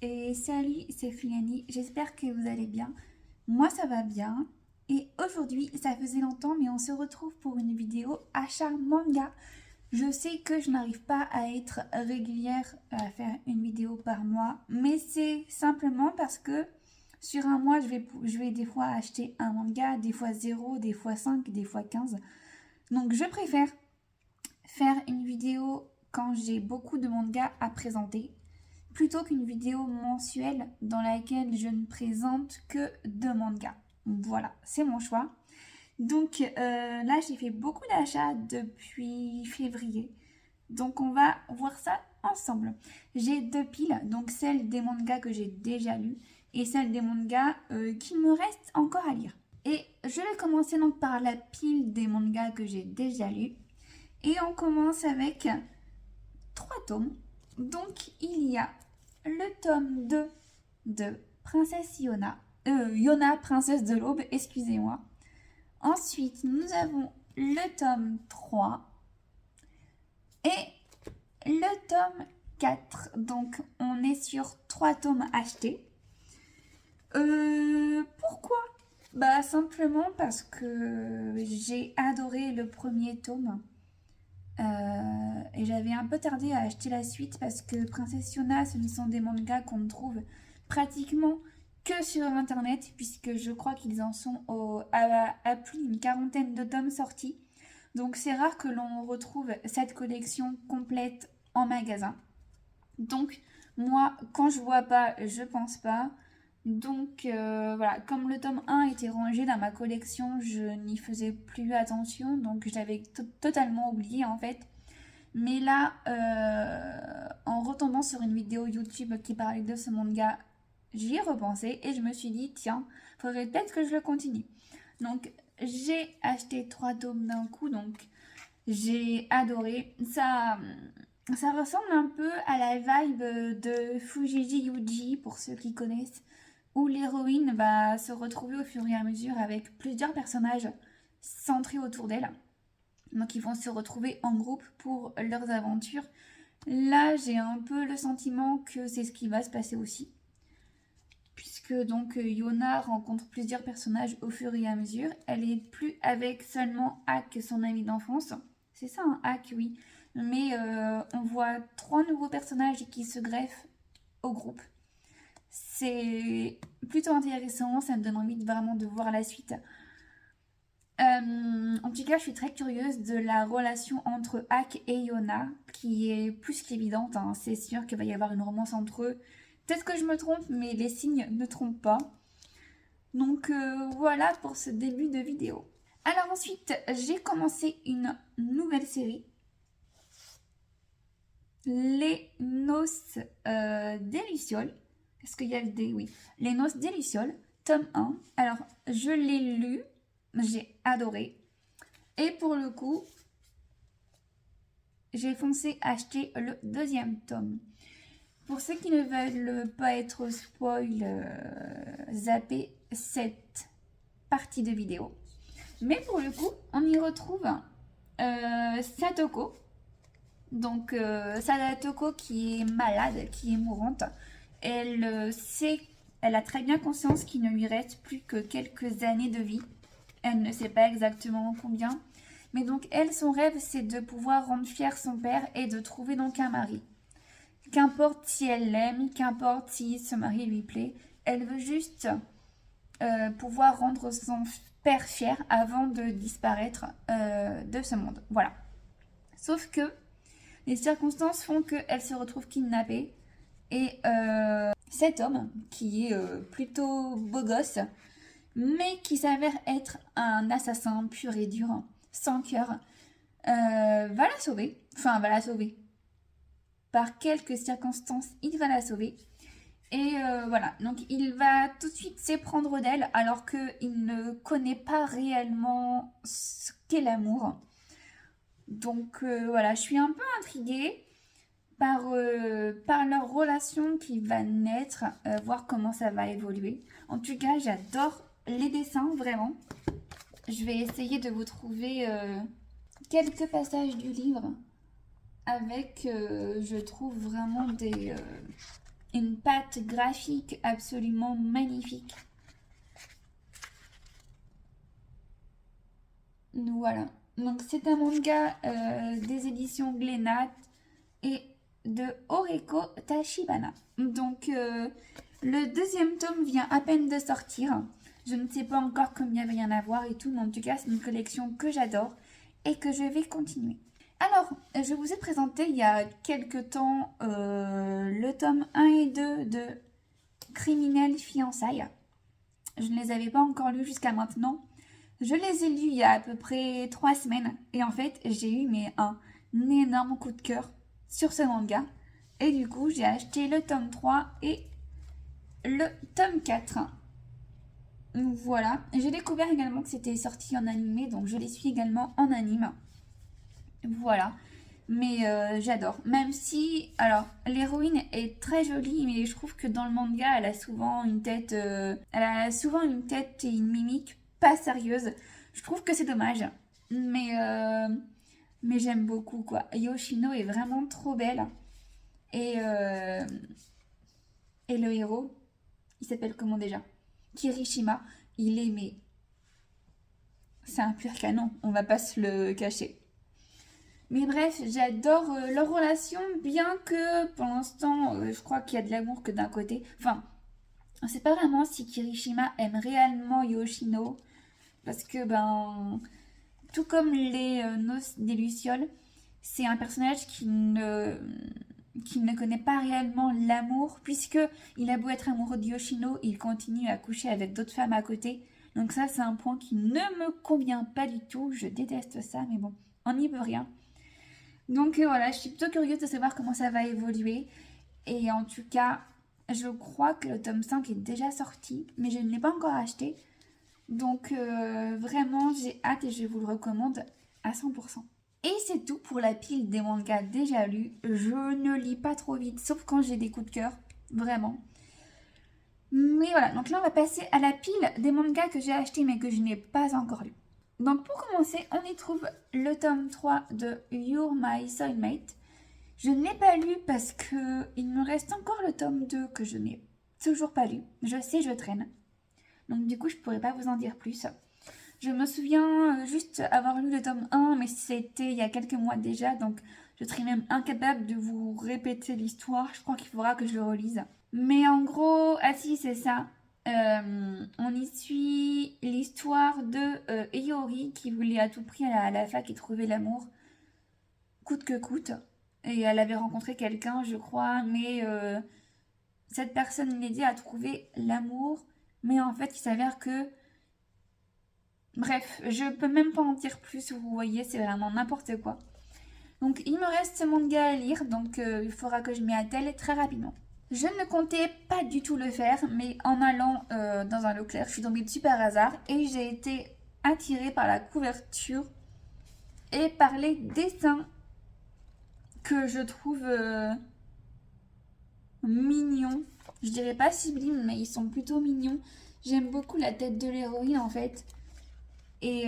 Et salut, c'est Friani, j'espère que vous allez bien. Moi ça va bien. Et aujourd'hui, ça faisait longtemps, mais on se retrouve pour une vidéo achat manga. Je sais que je n'arrive pas à être régulière à faire une vidéo par mois, mais c'est simplement parce que sur un mois, je vais des fois acheter un manga, des fois 0, des fois 5, des fois 15. Donc je préfère faire une vidéo quand j'ai beaucoup de mangas à présenter plutôt qu'une vidéo mensuelle dans laquelle je ne présente que deux mangas. Voilà, c'est mon choix. Donc là, j'ai fait beaucoup d'achats depuis février. Donc on va voir ça ensemble. J'ai deux piles, donc celle des mangas que j'ai déjà lus et celle des mangas qu'il me reste encore à lire. Et je vais commencer donc par la pile des mangas que j'ai déjà lus. Et on commence avec trois tomes. Donc il y a le tome 2 de Princesse Yona. Yona, Princesse de l'Aube, excusez-moi. Ensuite, nous avons le tome 3 et le tome 4. Donc, on est sur 3 tomes achetés. Pourquoi? Bah, simplement parce que j'ai adoré le premier tome. Et j'avais un peu tardé à acheter la suite parce que Princesse Yona, ce ne sont des mangas qu'on ne trouve pratiquement que sur internet, puisque je crois qu'ils en sont à plus d'une quarantaine de tomes sortis. Donc c'est rare que l'on retrouve cette collection complète en magasin. Donc moi, quand je vois pas, je pense pas. Donc voilà, comme le tome 1 était rangé dans ma collection, je n'y faisais plus attention, donc je l'avais totalement oublié en fait. Mais là, en retombant sur une vidéo YouTube qui parlait de ce manga, j'y ai repensé et je me suis dit, tiens, faudrait peut-être que je le continue. Donc j'ai acheté 3 tomes d'un coup, donc j'ai adoré. Ça ressemble un peu à la vibe de Fujiji Yuji, pour ceux qui connaissent, où l'héroïne va se retrouver au fur et à mesure avec plusieurs personnages centrés autour d'elle. Donc ils vont se retrouver en groupe pour leurs aventures. Là, j'ai un peu le sentiment que c'est ce qui va se passer aussi. Puisque donc Yona rencontre plusieurs personnages au fur et à mesure. Elle est plus avec seulement Ak, son ami d'enfance. C'est ça, un Ak, oui. Mais on voit 3 nouveaux personnages qui se greffent au groupe. C'est plutôt intéressant, ça me donne envie vraiment de voir la suite. En tout cas, je suis très curieuse de la relation entre Ak et Yona, qui est plus qu'évidente, hein. C'est sûr qu'il va y avoir une romance entre eux. Peut-être que je me trompe, mais les signes ne trompent pas. Donc voilà pour ce début de vidéo. Alors ensuite, j'ai commencé une nouvelle série. Les Noces Délicioles. Est-ce qu'il y a le D? Oui. Les Noces Délicioles, tome 1. Alors, je l'ai lu, j'ai adoré. Et pour le coup, j'ai foncé acheter le deuxième tome. Pour ceux qui ne veulent pas être spoil, zappez cette partie de vidéo. Mais pour le coup, on y retrouve Satoko. Donc Satoko qui est malade, qui est mourante. Elle elle a très bien conscience qu'il ne lui reste plus que quelques années de vie. Elle ne sait pas exactement combien. Mais donc elle, son rêve, c'est de pouvoir rendre fier son père et de trouver donc un mari. Qu'importe si elle l'aime, qu'importe si ce mari lui plaît, elle veut juste pouvoir rendre son père fier avant de disparaître de ce monde. Voilà. Sauf que les circonstances font qu'elle se retrouve kidnappée et cet homme, qui est plutôt beau gosse, mais qui s'avère être un assassin pur et dur, sans cœur, va la sauver. Enfin, va la sauver. Par quelques circonstances, il va la sauver. Et voilà, donc il va tout de suite s'éprendre d'elle alors qu'il ne connaît pas réellement ce qu'est l'amour. Donc voilà, je suis un peu intriguée par leur relation qui va naître, voir comment ça va évoluer. En tout cas, j'adore les dessins, vraiment. Je vais essayer de vous trouver quelques passages du livre avec, je trouve vraiment une patte graphique absolument magnifique. Voilà. Donc c'est un manga des éditions Glénat et de Oreko Tachibana. Donc le deuxième tome vient à peine de sortir. Je ne sais pas encore combien il va y en avoir et tout, mais en tout cas c'est une collection que j'adore et que je vais continuer. Alors, je vous ai présenté il y a quelques temps le tome 1 et 2 de Criminel Fiançailles. Je ne les avais pas encore lus jusqu'à maintenant. Je les ai lus il y a à peu près 3 semaines. Et en fait, j'ai eu un énorme coup de cœur sur ce manga. Et du coup, j'ai acheté le tome 3 et le tome 4. Voilà. J'ai découvert également que c'était sorti en animé, donc je les suis également en anime. Voilà. Mais j'adore. Même si, alors, l'héroïne est très jolie, mais je trouve que dans le manga, elle a souvent une tête, et une mimique pas sérieuse. Je trouve que c'est dommage. Mais j'aime beaucoup, quoi. Yoshino est vraiment trop belle. Et, euh, et le héros, il s'appelle comment déjà? Kirishima. Il est, mais c'est un pur canon. On va pas se le cacher. Mais bref, j'adore leur relation, bien que pour l'instant, je crois qu'il y a de l'amour que d'un côté. Enfin, on sait pas vraiment si Kirishima aime réellement Yoshino, parce que, tout comme les Noces des Lucioles, c'est un personnage qui ne connaît pas réellement l'amour, puisque il a beau être amoureux de Yoshino, il continue à coucher avec d'autres femmes à côté. Donc ça, c'est un point qui ne me convient pas du tout. Je déteste ça, mais bon, on n'y peut rien. Donc voilà, je suis plutôt curieuse de savoir comment ça va évoluer. Et en tout cas, je crois que le tome 5 est déjà sorti, mais je ne l'ai pas encore acheté. Donc vraiment, j'ai hâte et je vous le recommande à 100%. Et c'est tout pour la pile des mangas déjà lus. Je ne lis pas trop vite, sauf quand j'ai des coups de cœur, vraiment. Mais voilà, donc là on va passer à la pile des mangas que j'ai achetés mais que je n'ai pas encore lus. Donc pour commencer, on y trouve le tome 3 de You're My Soulmate. Je ne l'ai pas lu parce que il me reste encore le tome 2 que je n'ai toujours pas lu. Je sais, je traîne. Donc du coup, je pourrais pas vous en dire plus. Je me souviens juste avoir lu le tome 1, mais c'était il y a quelques mois déjà, donc je serais même incapable de vous répéter l'histoire. Je crois qu'il faudra que je le relise. Mais en gros, ah si, c'est ça. On y suit l'histoire de Iori qui voulait à tout prix aller à la fac et trouver l'amour, coûte que coûte. Et elle avait rencontré quelqu'un, je crois, mais cette personne l'aidait à trouver l'amour. Mais en fait, il s'avère que... Bref, je peux même pas en dire plus, vous voyez, c'est vraiment n'importe quoi. Donc il me reste ce manga à lire, donc il faudra que je m'y attelle très rapidement. Je ne comptais pas du tout le faire, mais en allant dans un Leclerc, je suis tombée dessus par hasard et j'ai été attirée par la couverture et par les dessins que je trouve mignons. Je dirais pas sublimes, mais ils sont plutôt mignons. J'aime beaucoup la tête de l'héroïne en fait. Et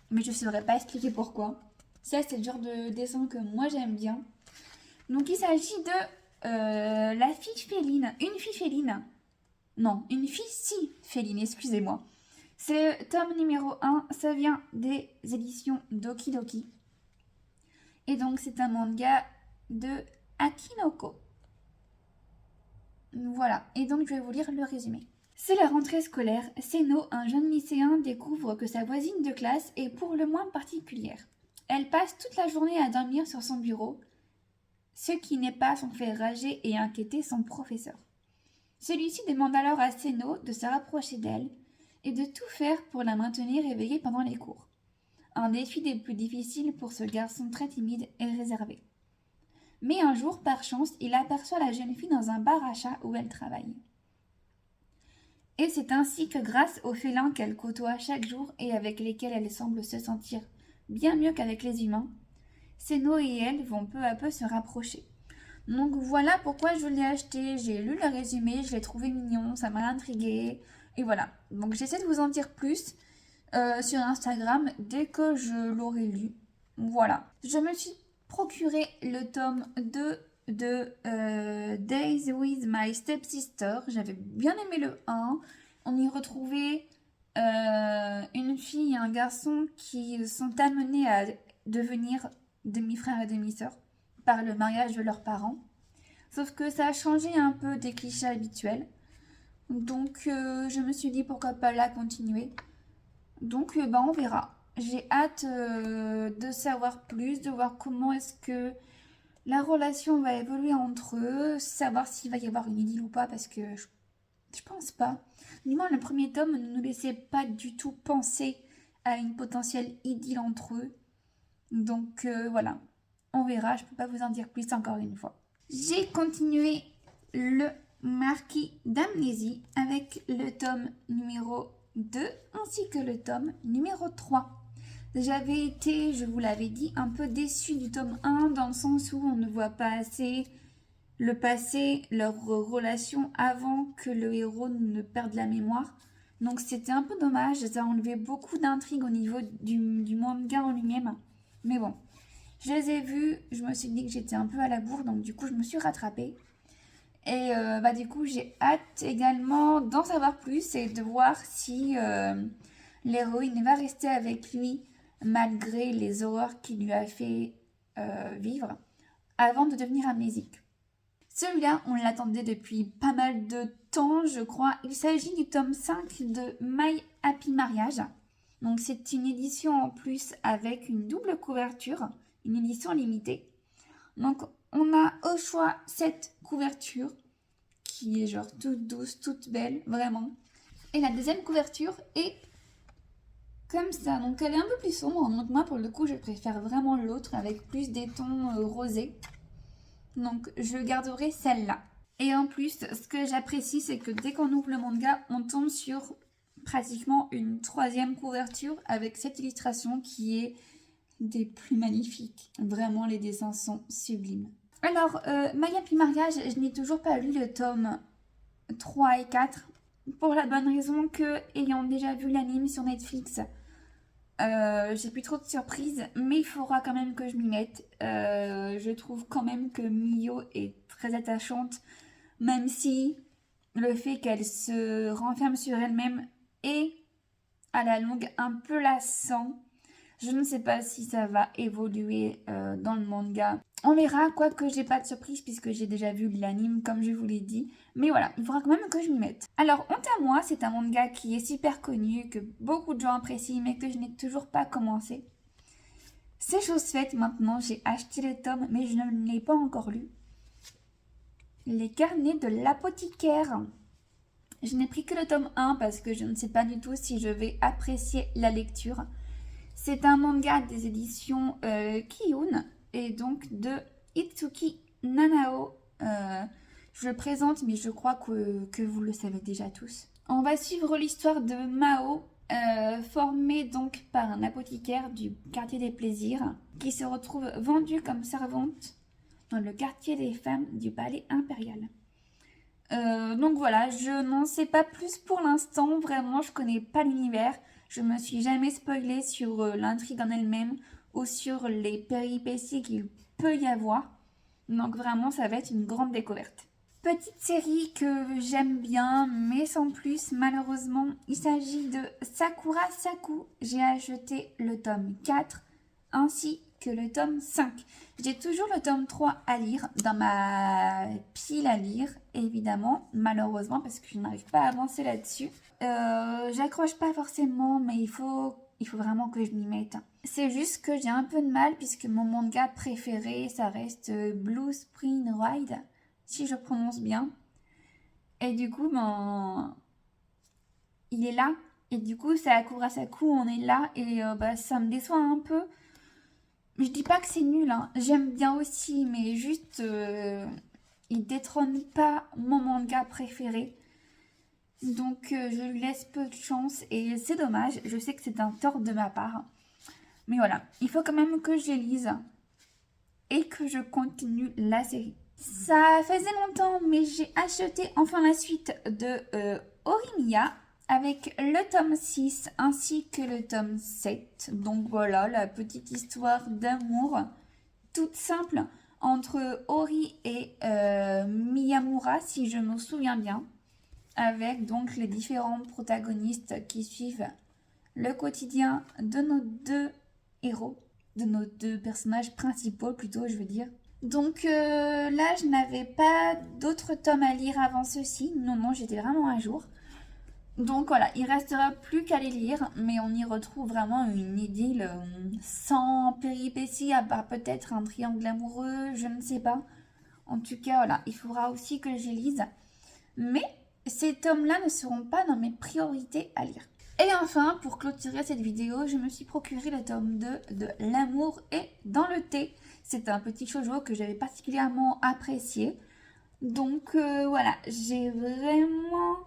mais je ne saurais pas expliquer pourquoi. Ça, c'est le genre de dessin que moi j'aime bien. Donc il s'agit de la fille féline. Une fille féline. Non, une fille si féline, excusez-moi. C'est le tome numéro 1. Ça vient des éditions Doki Doki. Et donc c'est un manga de Akinoko. Voilà. Et donc je vais vous lire le résumé. C'est la rentrée scolaire. Seno, un jeune lycéen, découvre que sa voisine de classe est pour le moins particulière. Elle passe toute la journée à dormir sur son bureau, ce qui n'est pas sans faire rager et inquiéter son professeur. Celui-ci demande alors à Seno de se rapprocher d'elle et de tout faire pour la maintenir éveillée pendant les cours. Un défi des plus difficiles pour ce garçon très timide et réservé. Mais un jour, par chance, il aperçoit la jeune fille dans un bar à chat où elle travaille. Et c'est ainsi que grâce aux félins qu'elle côtoie chaque jour et avec lesquels elle semble se sentir bien mieux qu'avec les humains, Seno et elle vont peu à peu se rapprocher. Donc voilà pourquoi je l'ai acheté. J'ai lu le résumé, je l'ai trouvé mignon, ça m'a intriguée. Et voilà. Donc j'essaie de vous en dire plus sur Instagram dès que je l'aurai lu. Voilà. Je me suis procuré le tome 2 de Days with My Stepsister. J'avais bien aimé le 1. On y retrouvait une fille et un garçon qui sont amenés à devenir demi-frères et demi-sœurs par le mariage de leurs parents. Sauf que ça a changé un peu des clichés habituels. Donc je me suis dit pourquoi pas la continuer. Donc on verra. J'ai hâte de savoir plus, de voir comment est-ce que la relation va évoluer entre eux, savoir s'il va y avoir une idylle ou pas, parce que je pense pas. Du moins, le premier tome ne nous laissait pas du tout penser à une potentielle idylle entre eux. Donc voilà, on verra, je peux pas vous en dire plus encore une fois. J'ai continué le Marquis d'Amnésie avec le tome numéro 2 ainsi que le tome numéro 3. J'avais été, je vous l'avais dit, un peu déçue du tome 1 dans le sens où on ne voit pas assez le passé, leur relation avant que le héros ne perde la mémoire. Donc c'était un peu dommage, ça enlevait beaucoup d'intrigue au niveau du manga en lui-même. Mais bon, je les ai vus, je me suis dit que j'étais un peu à la bourre, donc du coup je me suis rattrapée. Et du coup j'ai hâte également d'en savoir plus et de voir si l'héroïne va rester avec lui malgré les horreurs qu'il lui a fait vivre avant de devenir amnésique. Celui-là, on l'attendait depuis pas mal de temps, je crois. Il s'agit du tome 5 de My Happy Marriage. Donc c'est une édition en plus avec une double couverture, une édition limitée. Donc on a au choix cette couverture qui est genre toute douce, toute belle, vraiment. Et la deuxième couverture est comme ça, donc elle est un peu plus sombre. Donc moi pour le coup je préfère vraiment l'autre avec plus des tons rosés. Donc je garderai celle-là. Et en plus ce que j'apprécie c'est que dès qu'on ouvre le manga on tombe sur pratiquement une troisième couverture avec cette illustration qui est des plus magnifiques. Vraiment les dessins sont sublimes. Alors My Happy Mariage, je n'ai toujours pas lu le tome 3 et 4 pour la bonne raison que ayant déjà vu l'anime sur Netflix, j'ai plus trop de surprises, mais il faudra quand même que je m'y mette. Je trouve quand même que Mio est très attachante, même si le fait qu'elle se renferme sur elle-même est à la longue un peu lassant. Je ne sais pas si ça va évoluer dans le manga. On verra, quoique j'ai pas de surprise puisque j'ai déjà vu l'anime comme je vous l'ai dit. Mais voilà, il faudra quand même que je m'y mette. Alors, honte à moi, c'est un manga qui est super connu, que beaucoup de gens apprécient, mais que je n'ai toujours pas commencé. C'est chose faite maintenant, j'ai acheté le tome, mais je ne l'ai pas encore lu. Les carnets de l'apothicaire. Je n'ai pris que le tome 1 parce que je ne sais pas du tout si je vais apprécier la lecture. C'est un manga des éditions Kiyun et donc de Itsuki Nanao. Je le présente, mais je crois que vous le savez déjà tous. On va suivre l'histoire de Mao, formée donc par un apothicaire du quartier des plaisirs, qui se retrouve vendue comme servante dans le quartier des femmes du palais impérial. Donc voilà, je n'en sais pas plus pour l'instant, vraiment je connais pas l'univers. Je me suis jamais spoilée sur l'intrigue en elle-même ou sur les péripéties qu'il peut y avoir. Donc vraiment, ça va être une grande découverte. Petite série que j'aime bien, mais sans plus, malheureusement, il s'agit de Sakura Saku. J'ai acheté le tome 4 ainsi que le tome 5. J'ai toujours le tome 3 à lire dans ma pile à lire, évidemment, malheureusement, parce que je n'arrive pas à avancer là-dessus. J'accroche pas forcément, mais il faut vraiment que je m'y mette. C'est juste que j'ai un peu de mal, puisque mon manga préféré, ça reste Blue Spring Ride, si je prononce bien. Et du coup, il est là. Et du coup, c'est Sakura Saku, on est là, et ça me déçoit un peu. Je dis pas que c'est nul, hein. J'aime bien aussi, mais juste, il détrône pas mon manga préféré. Donc, je lui laisse peu de chance et c'est dommage. Je sais que c'est un tort de ma part. Mais voilà, il faut quand même que je les lise et que je continue la série. Ça faisait longtemps, mais j'ai acheté enfin la suite de Horimiya avec le tome 6 ainsi que le tome 7. Donc voilà, la petite histoire d'amour, toute simple, entre Ori et Miyamura, si je me souviens bien, avec donc les différents protagonistes qui suivent le quotidien de nos deux héros, de nos deux personnages principaux plutôt, je veux dire. Donc là, je n'avais pas d'autres tomes à lire avant ceci. Non, j'étais vraiment à jour. Donc voilà, il restera plus qu'à les lire, mais on y retrouve vraiment une idylle sans péripéties, à part peut-être un triangle amoureux, je ne sais pas. En tout cas, voilà, il faudra aussi que je les lise. Mais ces tomes-là ne seront pas dans mes priorités à lire. Et enfin, pour clôturer cette vidéo, je me suis procuré le tome 2 de L'amour est dans le thé. C'est un petit shoujo que j'avais particulièrement apprécié. Donc voilà, j'ai vraiment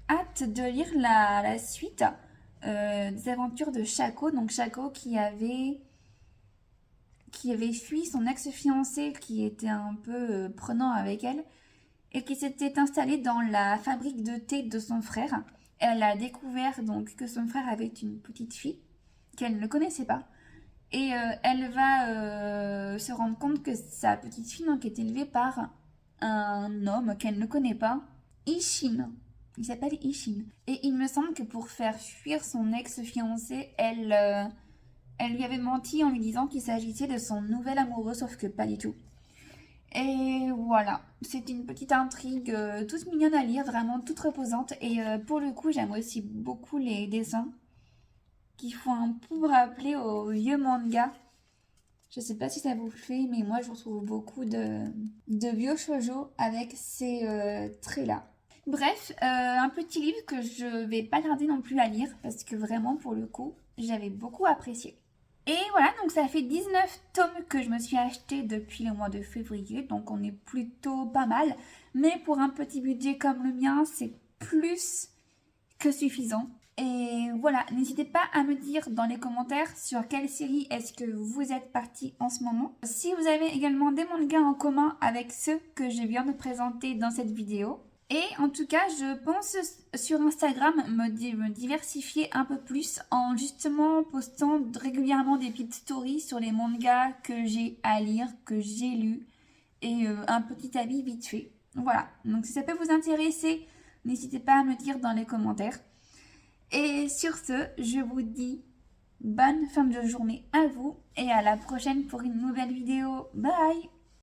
hâte de lire la suite des aventures de Shako. Donc Shako qui avait fui son ex-fiancé qui était un peu prenant avec elle et qui s'était installé dans la fabrique de thé de son frère. Elle a découvert donc que son frère avait une petite fille qu'elle ne connaissait pas. Et elle va se rendre compte que sa petite fille donc, est élevée par un homme qu'elle ne connaît pas, Ishin. Il s'appelle Ishin. Et il me semble que pour faire fuir son ex-fiancé, elle lui avait menti en lui disant qu'il s'agissait de son nouvel amoureux, sauf que pas du tout. Et voilà, c'est une petite intrigue toute mignonne à lire, vraiment toute reposante. Et pour le coup, j'aime aussi beaucoup les dessins qui font un peu rappeler aux vieux mangas. Je sais pas si ça vous le fait, mais moi je retrouve beaucoup de vieux shoujo avec ces traits-là. Bref, un petit livre que je vais pas tarder non plus à lire parce que vraiment pour le coup, j'avais beaucoup apprécié. Et voilà, donc ça fait 19 tomes que je me suis acheté depuis le mois de février, donc on est plutôt pas mal. Mais pour un petit budget comme le mien, c'est plus que suffisant. Et voilà, n'hésitez pas à me dire dans les commentaires sur quelle série est-ce que vous êtes parti en ce moment. Si vous avez également des mangas en commun avec ceux que je viens de présenter dans cette vidéo. Et en tout cas, je pense sur Instagram me diversifier un peu plus en justement postant régulièrement des petites stories sur les mangas que j'ai à lire, que j'ai lus et un petit avis vite fait. Voilà, donc si ça peut vous intéresser, n'hésitez pas à me dire dans les commentaires. Et sur ce, je vous dis bonne fin de journée à vous et à la prochaine pour une nouvelle vidéo. Bye!